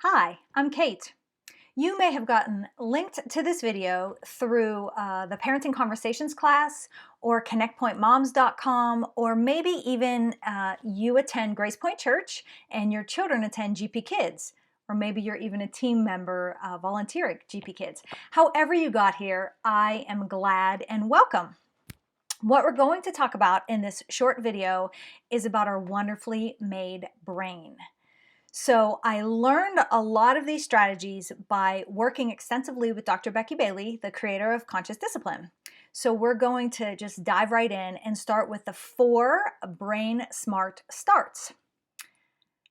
Hi, I'm Kate. You may have gotten linked to this video through the Parenting Conversations class or connectpointmoms.com, or maybe even you attend Grace Point Church and your children attend GP Kids, or maybe you're even a team member volunteering at GP Kids. However you got here, I am glad and welcome. What we're going to talk about in this short video is about our wonderfully made brain. So I learned a lot of these strategies by working extensively with Dr. Becky Bailey, the creator of Conscious Discipline. So we're going to just dive right in and start with the 4 brain smart starts.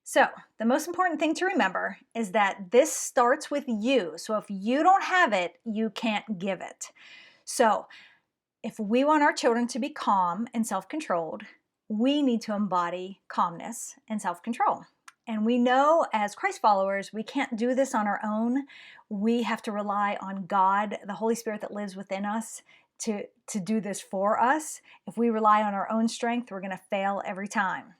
So the most important thing to remember is that this starts with you. So if you don't have it, you can't give it. So if we want our children to be calm and self-controlled, we need to embody calmness and self-control. And we know as Christ followers, we can't do this on our own. We have to rely on God, the Holy Spirit that lives within us, to do this for us. If we rely on our own strength, we're going to fail every time.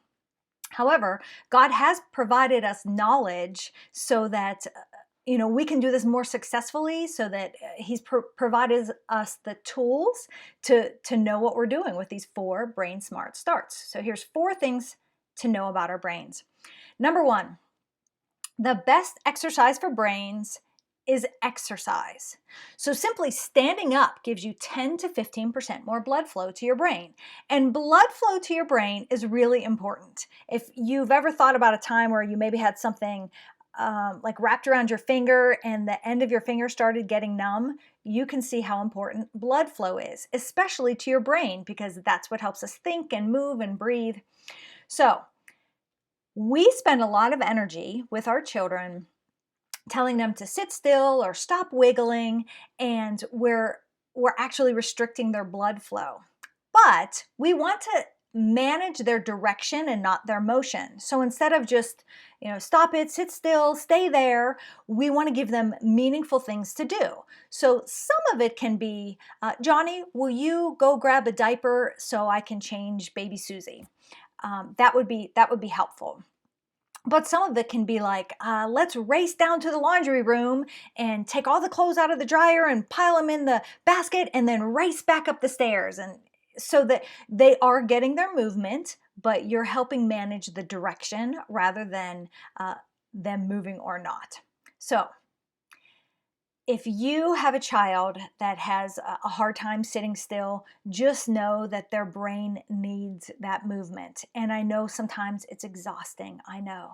However, God has provided us knowledge so that we can do this more successfully, so that he's provided us the tools to know what we're doing with these 4 brain smart starts. So here's 4 things to know about our brains. Number 1, the best exercise for brains is exercise. So simply standing up gives you 10 to 15% more blood flow to your brain. And blood flow to your brain is really important. If you've ever thought about a time where you maybe had something like wrapped around your finger and the end of your finger started getting numb, you can see how important blood flow is, especially to your brain, because that's what helps us think and move and breathe. So we spend a lot of energy with our children telling them to sit still or stop wiggling, and we're actually restricting their blood flow. But we want to manage their direction and not their motion. So instead of just, stop it, sit still, stay there, we want to give them meaningful things to do. So some of it can be, Johnny, will you go grab a diaper so I can change baby Susie? That would be helpful. But some of it can be like, let's race down to the laundry room and take all the clothes out of the dryer and pile them in the basket and then race back up the stairs. And so that they are getting their movement, but you're helping manage the direction rather than them moving or not. So if you have a child that has a hard time sitting still, just know that their brain needs that movement. And I know sometimes it's exhausting. I know.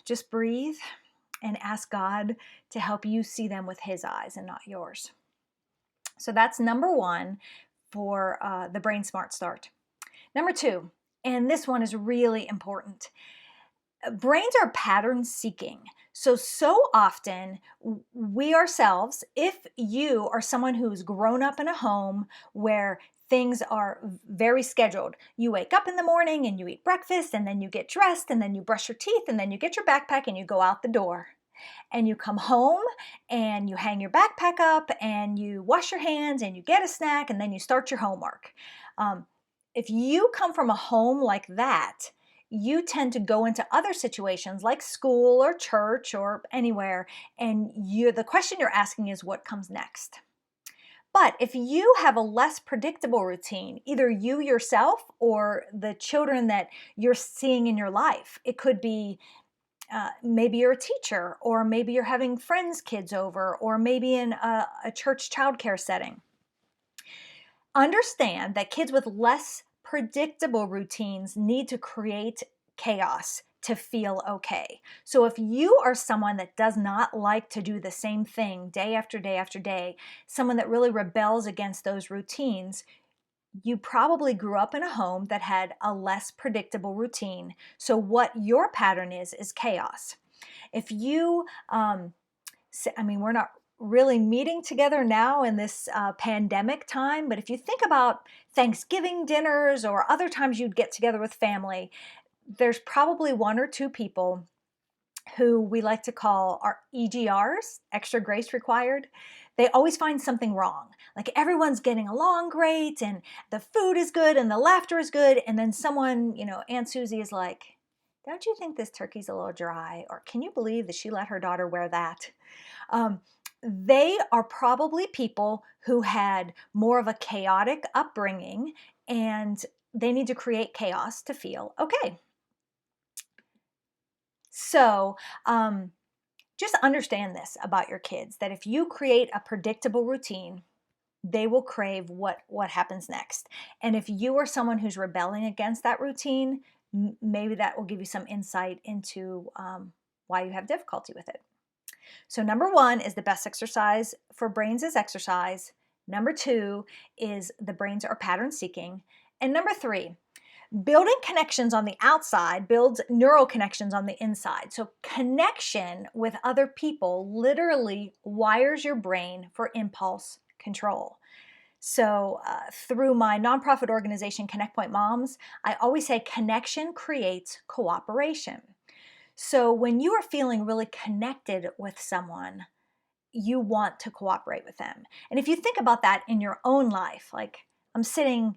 Just breathe and ask God to help you see them with His eyes and not yours. So that's number 1 for the Brain Smart Start. Number 2, and this one is really important. Brains are pattern seeking. So often we ourselves, if you are someone who's grown up in a home where things are very scheduled, you wake up in the morning and you eat breakfast and then you get dressed and then you brush your teeth and then you get your backpack and you go out the door. And you come home and you hang your backpack up and you wash your hands and you get a snack and then you start your homework. If you come from a home like that, you tend to go into other situations like school or church or anywhere, and the question you're asking is what comes next. But if you have a less predictable routine, either you yourself or the children that you're seeing in your life, it could be maybe you're a teacher, or maybe you're having friends' kids over, or maybe in a church childcare setting. Understand that kids with less predictable routines need to create chaos to feel okay. So if you are someone that does not like to do the same thing day after day after day, someone that really rebels against those routines, you probably grew up in a home that had a less predictable routine. So what your pattern is chaos. If you, we're not really meeting together now in this pandemic time, but if you think about Thanksgiving dinners or other times you'd get together with family, there's probably 1 or 2 people who we like to call our EGRs, extra grace required. They always find something wrong. Like everyone's getting along great and the food is good and the laughter is good. And then someone, Aunt Susie is like, don't you think this turkey's a little dry? Or can you believe that she let her daughter wear that? Um, they are probably people who had more of a chaotic upbringing, and they need to create chaos to feel okay. So just understand this about your kids, that if you create a predictable routine, they will crave what happens next. And if you are someone who's rebelling against that routine, maybe that will give you some insight into why you have difficulty with it. So number one is the best exercise for brains is exercise. Number two is the brains are pattern seeking. And number three, building connections on the outside builds neural connections on the inside. So connection with other people literally wires your brain for impulse control. So through my nonprofit organization, Connect Point Moms, I always say connection creates cooperation. So when you are feeling really connected with someone, you want to cooperate with them. And if you think about that in your own life, like I'm sitting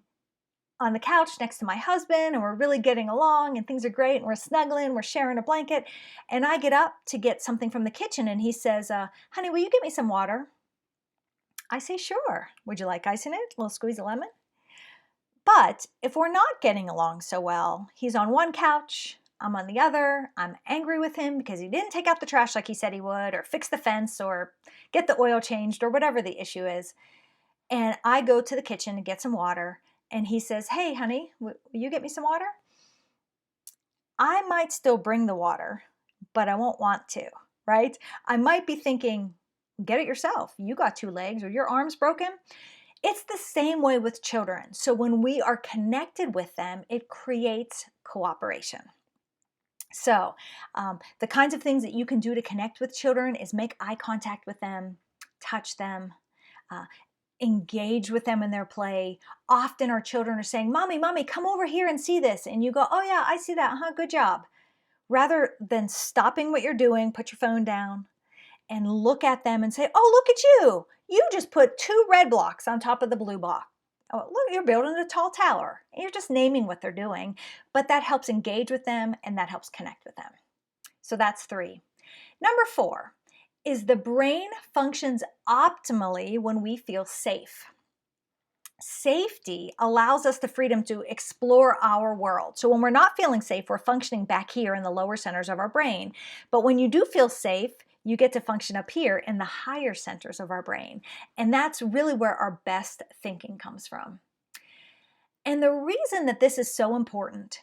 on the couch next to my husband and we're really getting along and things are great and we're snuggling, we're sharing a blanket, and I get up to get something from the kitchen and he says, honey, will you get me some water? I say, sure. Would you like ice in it? A little squeeze of lemon? But if we're not getting along so well, he's on one couch, I'm on the other, I'm angry with him because he didn't take out the trash like he said he would, or fix the fence, or get the oil changed, or whatever the issue is. And I go to the kitchen to get some water, and he says, hey, honey, will you get me some water? I might still bring the water, but I won't want to, right? I might be thinking, get it yourself. You got two legs, or your arm's broken. It's the same way with children. So when we are connected with them, it creates cooperation. So the kinds of things that you can do to connect with children is make eye contact with them, touch them, engage with them in their play. Often our children are saying, Mommy, Mommy, come over here and see this. And you go, oh yeah, I see that. Good job. Rather than stopping what you're doing, put your phone down and look at them and say, oh, look at you. You just put 2 red blocks on top of the blue block. Oh, look, you're building a tall tower. You're just naming what they're doing, but that helps engage with them and that helps connect with them. So that's 3. Number 4 is the brain functions optimally when we feel safe. Safety allows us the freedom to explore our world. So when we're not feeling safe, we're functioning back here in the lower centers of our brain. But when you do feel safe, you get to function up here in the higher centers of our brain. And that's really where our best thinking comes from. And the reason that this is so important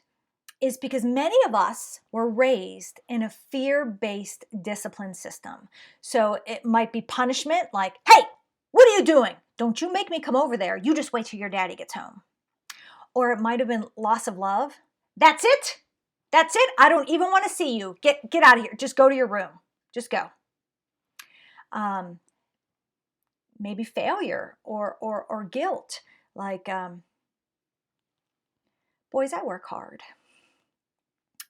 is because many of us were raised in a fear-based discipline system. So it might be punishment like, hey, what are you doing? Don't you make me come over there. You just wait till your daddy gets home. Or it might have been loss of love. That's it. That's it. I don't even want to see you. Get out of here. Just go to your room. Just go. Maybe failure or guilt. Like, boys, I work hard.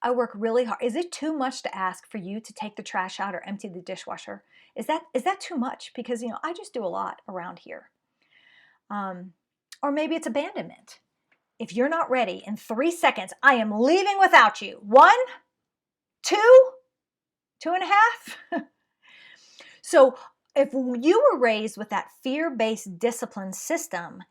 I work really hard. Is it too much to ask for you to take the trash out or empty the dishwasher? Is that too much? Because, I just do a lot around here. Or maybe it's abandonment. If you're not ready, in 3 seconds, I am leaving without you. 1, 2, 2.5. So if you were raised with that fear-based discipline system,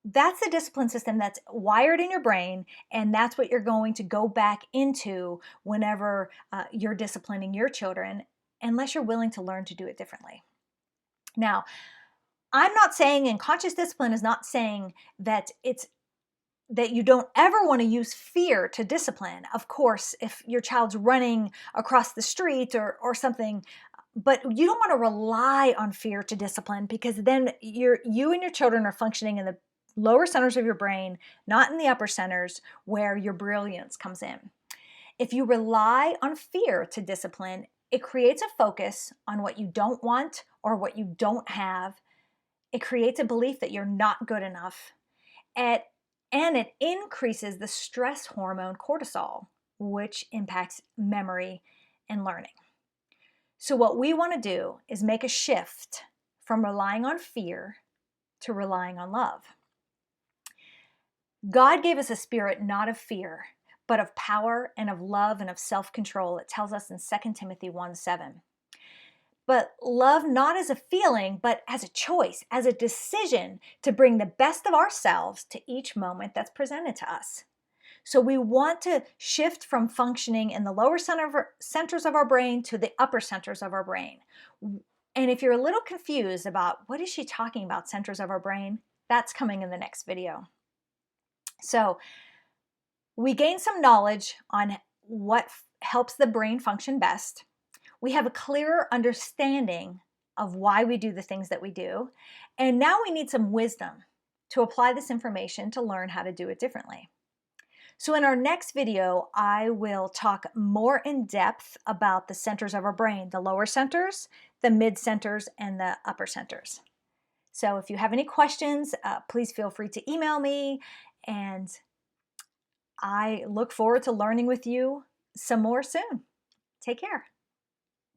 that's the discipline system that's wired in your brain, and that's what you're going to go back into whenever you're disciplining your children, unless you're willing to learn to do it differently. Now, I'm not saying, and conscious discipline is not saying that you don't ever want to use fear to discipline. Of course, if your child's running across the street or something, but you don't want to rely on fear to discipline, because then you and your children are functioning in the lower centers of your brain, not in the upper centers where your brilliance comes in. If you rely on fear to discipline, it creates a focus on what you don't want or what you don't have. It creates a belief that you're not good enough. And it increases the stress hormone cortisol, which impacts memory and learning. So what we want to do is make a shift from relying on fear to relying on love. God gave us a spirit not of fear, but of power and of love and of self-control. It tells us in 2 Timothy 1:7. But love not as a feeling, but as a choice, as a decision to bring the best of ourselves to each moment that's presented to us. So we want to shift from functioning in the lower centers of our brain to the upper centers of our brain. And if you're a little confused about what is she talking about, centers of our brain, that's coming in the next video. So we gain some knowledge on what helps the brain function best. We have a clearer understanding of why we do the things that we do. And now we need some wisdom to apply this information to learn how to do it differently. So in our next video, I will talk more in depth about the centers of our brain, the lower centers, the mid centers, and the upper centers. So if you have any questions, please feel free to email me, and I look forward to learning with you some more soon. Take care.